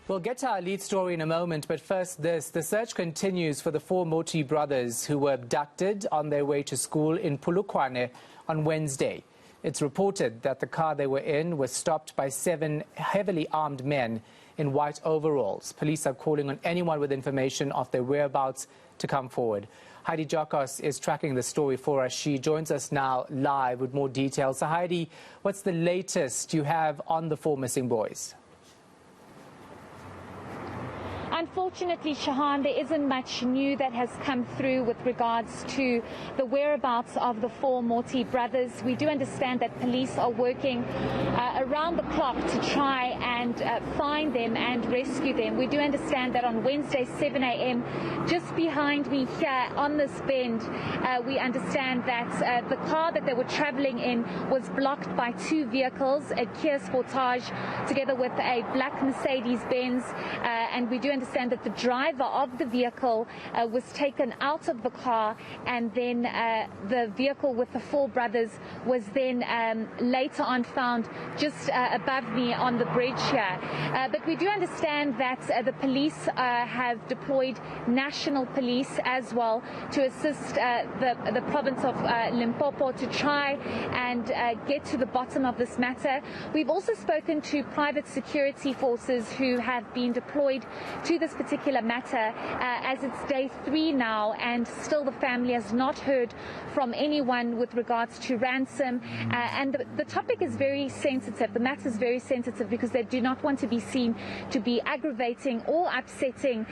We'll get to our lead story in a moment, but first this. The search continues for the four Moti brothers who were abducted on their way to school in Polokwane on Wednesday. It's reported that the car they were in was stopped by 7 heavily armed men in white overalls. Police are calling on anyone with information of their whereabouts to come forward. Heidi Giokos is tracking the story for us. She joins us now live with more details. So Heidi, what's the latest you have on the four missing boys? Unfortunately, Shahan, there isn't much new that has come through with regards to the whereabouts of the four Moti brothers. We do understand that police are working around the clock to try and find them and rescue them. We do understand that on Wednesday, 7 a.m., just behind me here on this bend, we understand that the car that they were traveling in was blocked by 2 vehicles, a Kia Sportage together with a black Mercedes-Benz, and we do understand that the driver of the vehicle was taken out of the car, and then the vehicle with the four brothers was then later on found just above me on the bridge here. But we do understand that the police have deployed national police as well to assist the province of Limpopo to try and get to the bottom of this matter. We've also spoken to private security forces who have been deployed to this particular matter as it's day 3 now, and still the family has not heard from anyone with regards to ransom. And the topic is very sensitive. The matter is very sensitive because they do not want to be seen to be aggravating or upsetting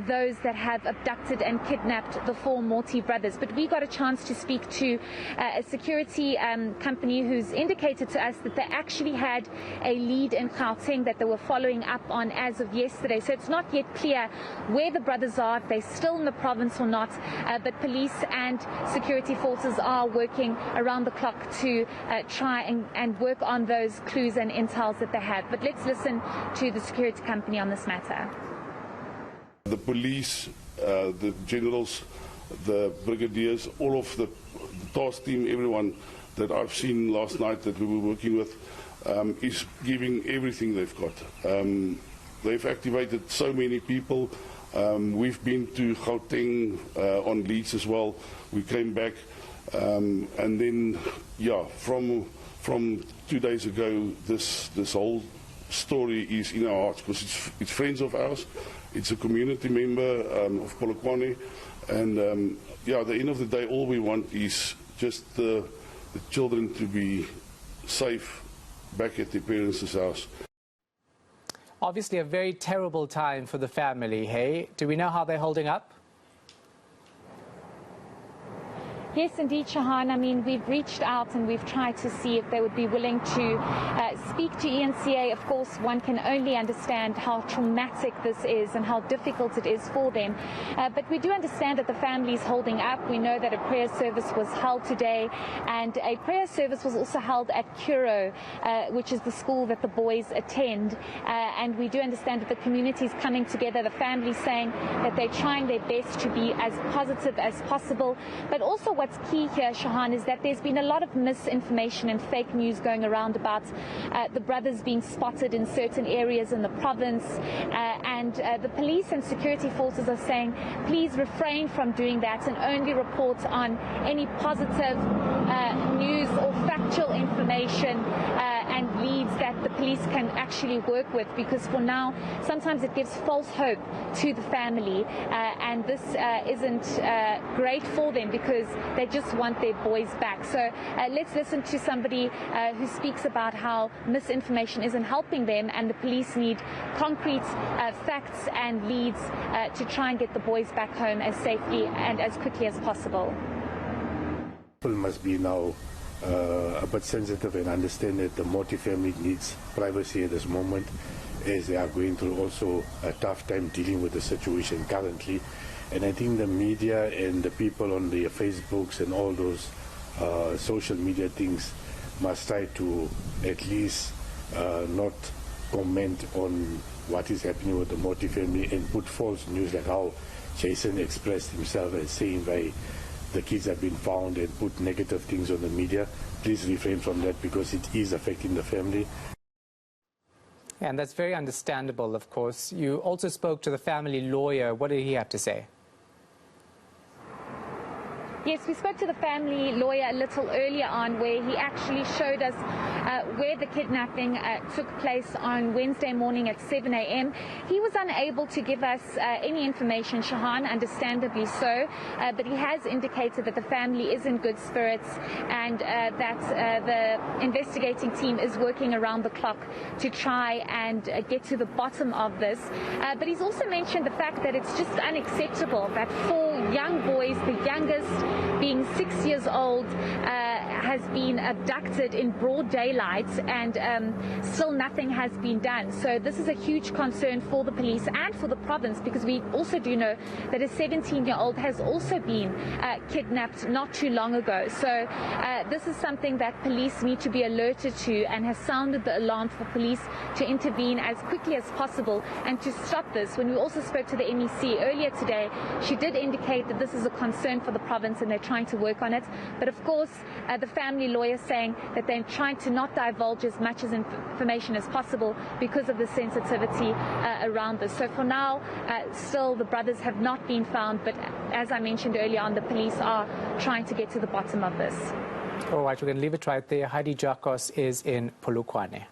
those that have abducted and kidnapped the four Moti brothers. But we got a chance to speak to a security company who's indicated to us that they actually had a lead in Gauteng that they were following up on as of yesterday. So it's not yet clear where the brothers are, if they're still in the province or not, but police and security forces are working around the clock to try and work on those clues and intels that they have. But let's listen to the security company on this matter. The police, the generals, the brigadiers, all of the task team, everyone that I've seen last night that we were working with is giving everything they've got. They've activated so many people. We've been to Gauteng on leads as well. We came back, and then, yeah, from 2 days ago, this whole story is in our hearts because it's friends of ours. It's a community member of Polokwane, and yeah, at the end of the day, all we want is just the children to be safe back at their parents' house. Obviously a very terrible time for the family, hey? Do we know how they're holding up? Yes, indeed, Shahan. I mean, we've reached out and we've tried to see if they would be willing to speak to eNCA. Of course, one can only understand how traumatic this is and how difficult it is for them. But we do understand that the family is holding up. We know that a prayer service was held today, and a prayer service was also held at Kuro, which is the school that the boys attend. And we do understand that the community is coming together, the family saying that they're trying their best to be as positive as possible. But also what's key here, Shahan, is that there's been a lot of misinformation and fake news going around about the brothers being spotted in certain areas in the province, and the police and security forces are saying please refrain from doing that and only report on any positive news or factual information and leads that the police can actually work with, because for now sometimes it gives false hope to the family, and this isn't great for them because they just want their boys back. So let's listen to somebody who speaks about how misinformation isn't helping them and the police need concrete facts and leads to try and get the boys back home as safely and as quickly as possible. People must be now a bit sensitive and understand that the Moti family needs privacy at this moment, as they are going through also a tough time dealing with the situation currently. And I think the media and the people on the Facebooks and all those social media things must try to at least not comment on what is happening with the Moti family and put false news, like how Jason expressed himself as saying by the kids have been found, and put negative things on the media. Please refrain from that because it is affecting the family. And that's very understandable, of course. You also spoke to the family lawyer. What did he have to say? Yes, we spoke to the family lawyer a little earlier on, where he actually showed us where the kidnapping took place on Wednesday morning at 7 a.m. He was unable to give us any information, Shahan, understandably so, but he has indicated that the family is in good spirits and that the investigating team is working around the clock to try and get to the bottom of this. But he's also mentioned the fact that it's just unacceptable that 4 young boys, the youngest being 6 years old, has been abducted in broad daylight, and still nothing has been done. So this is a huge concern for the police and for the province, because we also do know that a 17-year-old has also been kidnapped not too long ago. So this is something that police need to be alerted to, and has sounded the alarm for police to intervene as quickly as possible and to stop this. When we also spoke to the MEC earlier today, she did indicate that this is a concern for the province and they're trying to work on it. But of course, the family lawyer saying that they're trying to not divulge as much as information as possible because of the sensitivity around this. So for now, still the brothers have not been found, but as I mentioned earlier on, the police are trying to get to the bottom of this. All right, we're going to leave it right there. Heidi Giokos is in Polokwane.